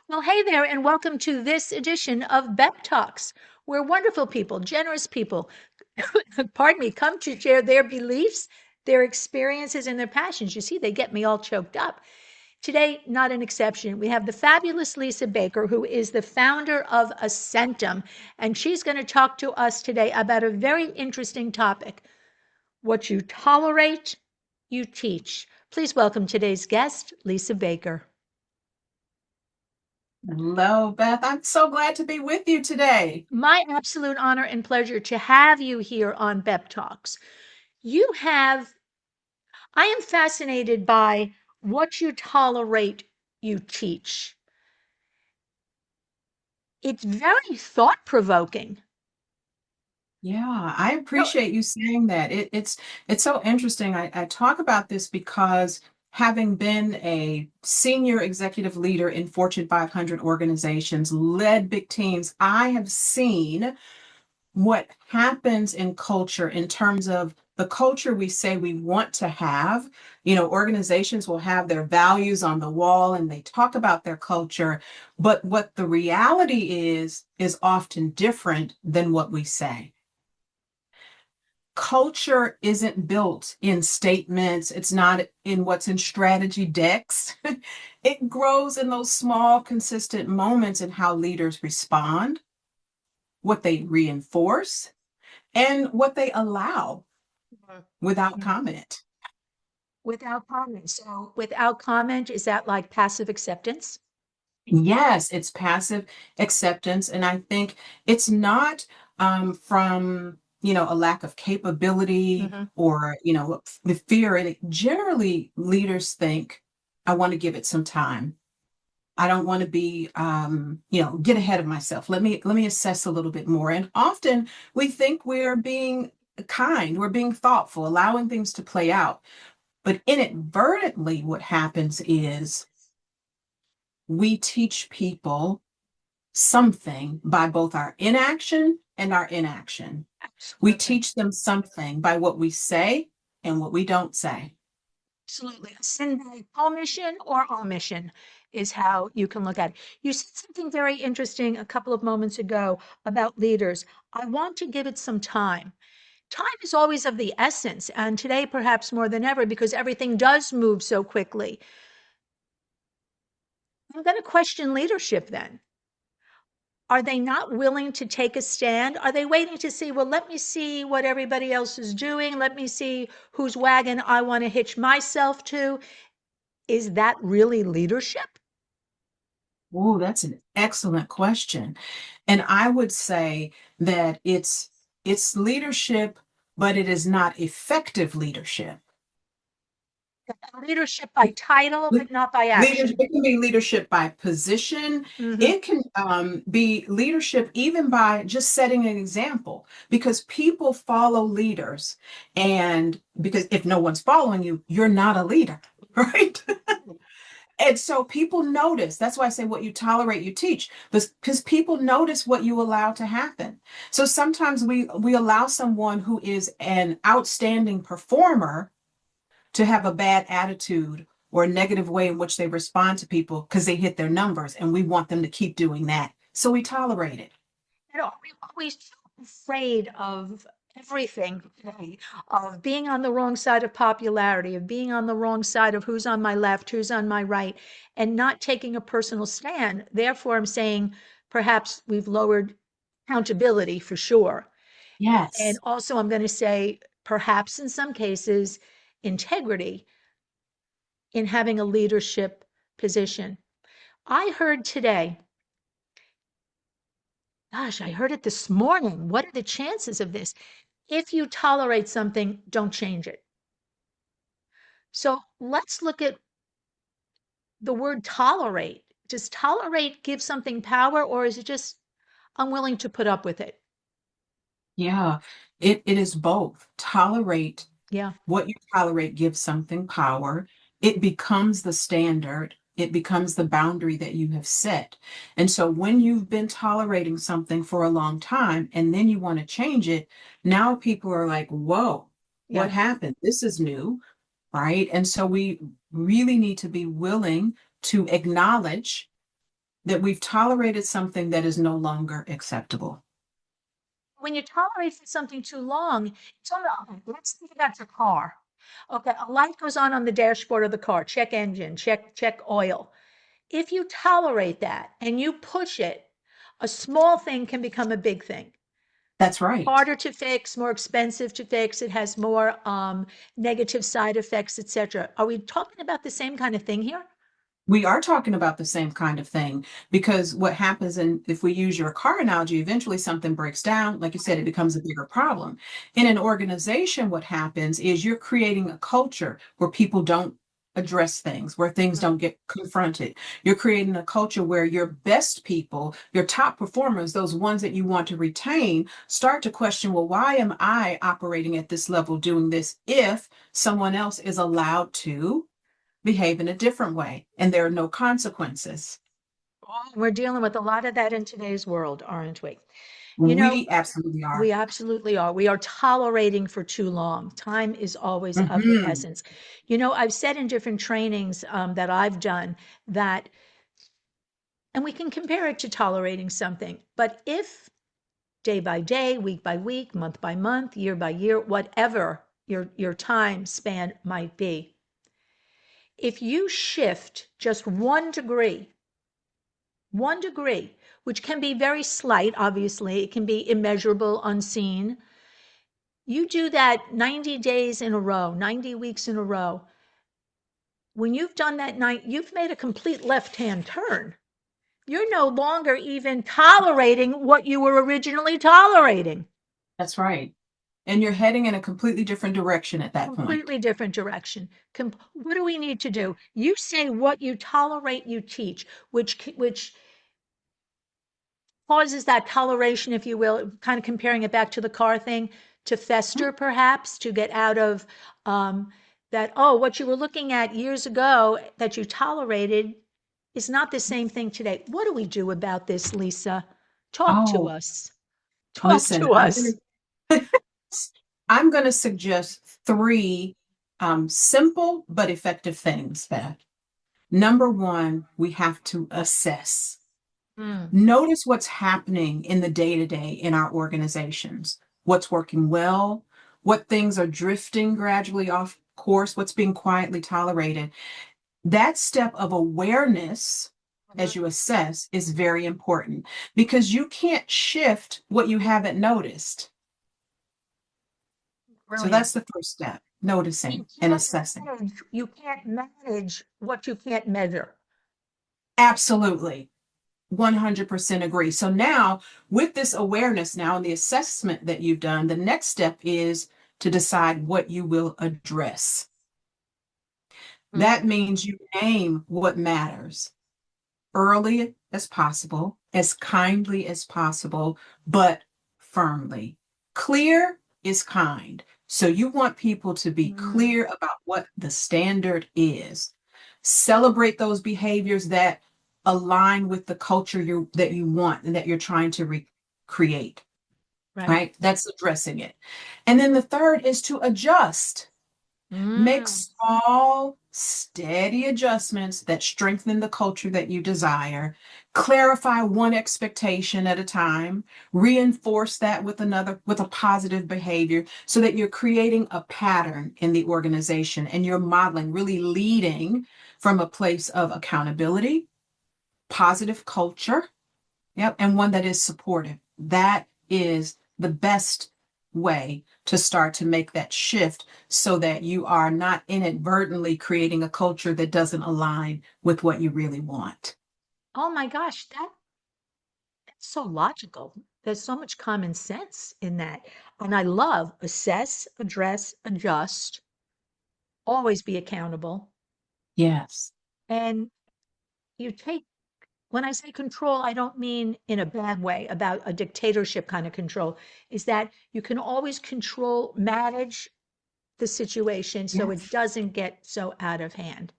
Well, hey there, and welcome to this edition of B.E.P Talks, where wonderful people, generous people, pardon me, come to share their beliefs, their experiences, and their passions. You see, they get me all choked up. Today, not an exception. We have the fabulous Lisa Baker, who is the founder of Ascentum, and she's going to talk to us today about a very interesting topic: what you tolerate, you teach. Please welcome today's guest, Lisa Baker. Hello, Beth. I'm so glad to be with you today. My absolute honor and pleasure to have you here on B.E.P Talks. You have, I am fascinated by what you tolerate, you teach. It's very thought provoking. Yeah, I No, appreciate you saying that. It's so interesting. I talk about this because having been a senior executive leader in Fortune 500 organizations, led big teams, I have seen what happens in culture in terms of the culture we say we want to have. Organizations will have their values on the wall and they talk about their culture, but what the reality is often different than what we say. Culture isn't built in statements. It's not in what's in strategy decks. It grows in those small, consistent moments in how leaders respond, what they reinforce, and what they allow without Mhm. comment. Without comment. So, without comment, is that like passive acceptance? Yes, it's passive acceptance. And I think it's not from, a lack of capability Hmm. or, the fear. And generally, leaders think, I want to give it some time. I don't want to be, get ahead of myself. Let me assess a little bit more. And often we think we're being kind, we're being thoughtful, allowing things to play out. But inadvertently, what happens is we teach people something by both our inaction and our inaction. We Absolutely. teach them something by what we say and what we don't say. Absolutely. A sin by commission or omission is how you can look at it. You said something very interesting a couple of moments ago about leaders. I want to give it some time. Time is always of the essence, and today perhaps more than ever because everything does move so quickly. I'm going to question leadership then. Are they not willing to take a stand? Are they waiting to see, well, let me see what everybody else is doing. Let me see whose wagon I want to hitch myself to. Is that really leadership? Oh, that's an excellent question. And I would say that it's leadership, but it is not effective leadership. Leadership by title, but not by Leadership, action. it can be leadership by position. Hmm. It can be leadership even by just setting an example because people follow leaders. And because if no one's following you, you're not a leader, right? And so people notice. That's why I say what you tolerate, you teach, because people notice what you allow to happen. So sometimes we allow someone who is an outstanding performer to have a bad attitude or a negative way in which they respond to people because they hit their numbers and we want them to keep doing that. So we tolerate it. We're always so afraid of everything today, of being on the wrong side of popularity, of being on the wrong side of who's on my left, who's on my right, and not taking a personal stand. Therefore, I'm saying perhaps we've lowered accountability for sure. And Yes. also, I'm going to say perhaps in some cases, integrity in having a leadership position. I heard today, gosh, I heard it this morning. What are the chances of this? If you tolerate something, don't change it. So let's look at the word tolerate. Does tolerate give something power, or is it just unwilling to put up with it? Yeah. It is both. Tolerate Yeah. what you tolerate gives something power. It becomes the standard. It becomes the boundary that you have set. And so when you've been tolerating something for a long time and then you want to change it, now people are like, whoa, Yeah. what happened? This is new, right? And so we really need to be willing to acknowledge that we've tolerated something that is no longer acceptable. When you tolerate something too long, it's almost, okay, let's think about your car. Okay, a light goes on the dashboard of the car. Check engine, check oil. If you tolerate that and you push it, a small thing can become a big thing. That's right. Harder to fix, more expensive to fix. It has more negative side effects, etc. Are we talking about the same kind of thing here? We are talking about the same kind of thing because what happens, and if we use your car analogy, eventually something breaks down. Like you said, it becomes a bigger problem. In an organization, what happens is you're creating a culture where people don't address things, where things don't get confronted. You're creating a culture where your best people, your top performers, those ones that you want to retain, start to question, well, why am I operating at this level doing this if someone else is allowed to behave in a different way and there are no consequences? We're dealing with a lot of that in today's world, aren't we? You know, We absolutely we are. absolutely are. We are tolerating for too long. Time is always of the Hmm. essence. I've said in different trainings that I've done that, and we can compare it to tolerating something, but if day by day, week by week, month by month, year by year, whatever your time span might be, if you shift just 1 degree, which can be very slight, obviously, it can be immeasurable, unseen. You do that 90 days in a row, 90 weeks in a row. When you've done that night, you've made a complete left-hand turn. You're no longer even tolerating what you were originally tolerating. That's right. And you're heading in a completely different direction at that point. Completely different direction. What do we need to do? You say what you tolerate, you teach, which causes that toleration, if you will, kind of comparing it back to the car thing, to fester, perhaps, to get out of that, oh, what you were looking at years ago that you tolerated is not the same thing today. What do we do about this, Lisa? Talk to Oh, us. Talk listen, to us. I'm going to suggest three simple but effective things, Beth. Number one, we have to assess. Mm, Notice what's happening in the day to day in our organizations, what's working well, what things are drifting gradually off course, what's being quietly tolerated. That step of awareness mhm. as you assess is very important because you can't shift what you haven't noticed. So Brilliant. that's the first step, You noticing and can't assessing. you can't manage what you can't measure. Absolutely. 100% agree. So now, with this awareness now and the assessment that you've done, the next step is to decide what you will address. That Mm, means you name what matters early as possible, as kindly as possible, but firmly. Clear is kind. So you want people to be mm, clear about what the standard is. Celebrate those behaviors that align with the culture that you want and that you're trying to recreate. right. Right? That's addressing it. And then the third is to adjust. Make Mm, small, steady adjustments that strengthen the culture that you desire. Clarify one expectation at a time. Reinforce that with another, with a positive behavior, so that you're creating a pattern in the organization and you're modeling, really leading from a place of accountability, positive culture, yep, and one that is supportive. That is the best way to start to make that shift so that you are not inadvertently creating a culture that doesn't align with what you really want. oh my gosh, that's so logical. There's so much common sense in that. And I love assess, address, adjust, always be accountable. Yes. And you take, when I say control, I don't mean in a bad way about a dictatorship kind of control, is that you can always manage the situation so it Yes. doesn't get so out of hand.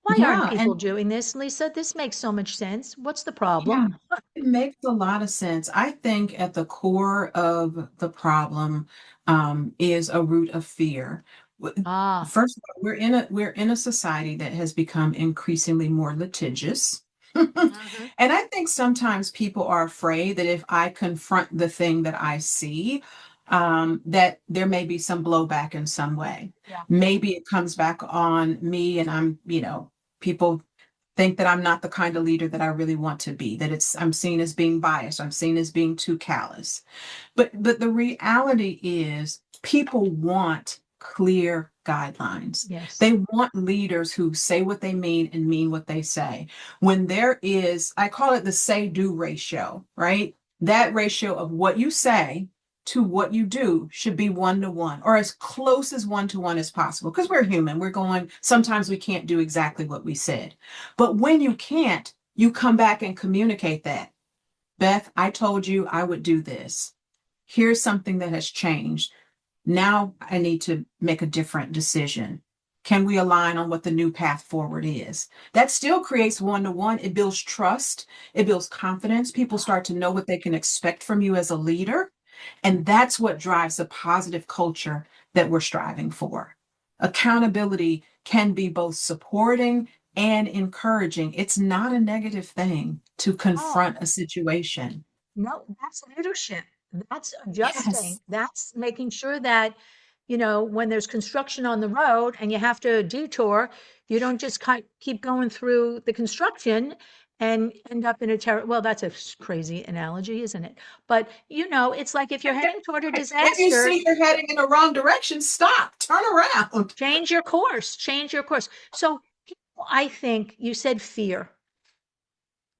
Why aren't Yeah. people And doing this, Lisa? This makes so much sense. What's the problem? yeah, it makes a lot of sense. I think at the core of the problem is a root of fear. Ah, First of all, we're in a society that has become increasingly more litigious. Mhm. And I think sometimes people are afraid that if I confront the thing that I see, that there may be some blowback in some way. Yeah. Maybe it comes back on me and people think that I'm not the kind of leader that I really want to be, that I'm seen as being biased, I'm seen as being too callous. But the reality is people want clear guidelines. Yes. They want leaders who say what they mean and mean what they say. When there is, I call it the say do ratio, right? That ratio of what you say to what you do should be 1 to 1 or as close as 1 to 1 as possible because we're human. Sometimes we can't do exactly what we said. But when you can't, you come back and communicate that. Beth, I told you I would do this. Here's something that has changed. Now I need to make a different decision. Can we align on what the new path forward is? That still creates 1 to 1. It builds trust, it builds confidence. People start to know what they can expect from you as a leader. And that's what drives the positive culture that we're striving for. Accountability can be both supporting and encouraging. It's not a negative thing to Oh, confront a situation. no, that's leadership. That's adjusting. Yes. That's making sure that, when there's construction on the road and you have to detour, you don't just keep going through the construction and end up in well, that's a crazy analogy, isn't it? But, it's like if you're heading toward a If you disaster, see you're heading in the wrong direction, stop, turn around. change your course. So I think you said fear.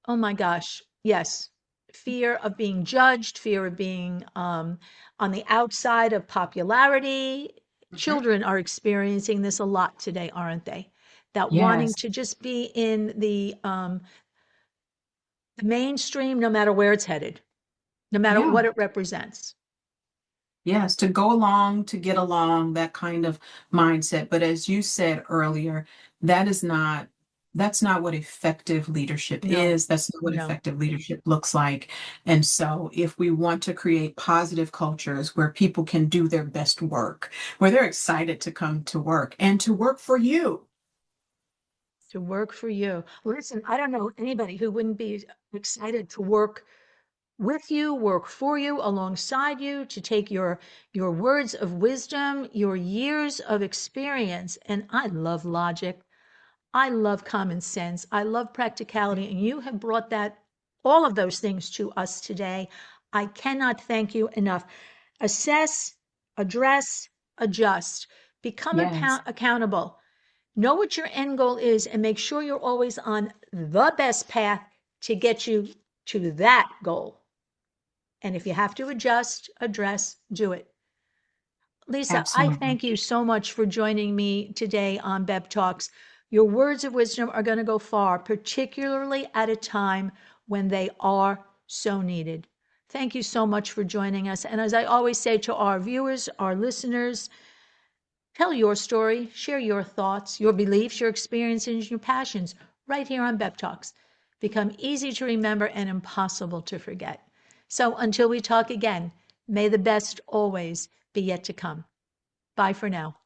Oh my gosh. Yes. Fear of being judged, fear of being on the outside of popularity. Mhm. Children are experiencing this a lot today, aren't they? That wanting Yes. to just be in the mainstream, no matter where it's headed, no matter Yeah. what it represents. Yes. To go along, to get along, that kind of mindset. But as you said earlier, that is not, that's not what effective leadership No, is. That's not what no. effective leadership looks like. And so if we want to create positive cultures where people can do their best work, where they're excited to come to work and to work for you. To work for you. Listen, I don't know anybody who wouldn't be excited to work with you, work for you, alongside you, to take your words of wisdom, your years of experience. And I love logic. I love common sense. I love practicality. And you have brought all of those things to us today. I cannot thank you enough. Assess, address, adjust, become Yes. accountable. Know what your end goal is and make sure you're always on the best path to get you to that goal. And if you have to adjust, address, do it. Lisa, I Absolutely. thank you so much for joining me today on BEP Talks. Your words of wisdom are going to go far, particularly at a time when they are so needed. Thank you so much for joining us. And as I always say to our viewers, our listeners, tell your story, share your thoughts, your beliefs, your experiences, your passions right here on BEP Talks. Become easy to remember and impossible to forget. So until we talk again, may the best always be yet to come. Bye for now.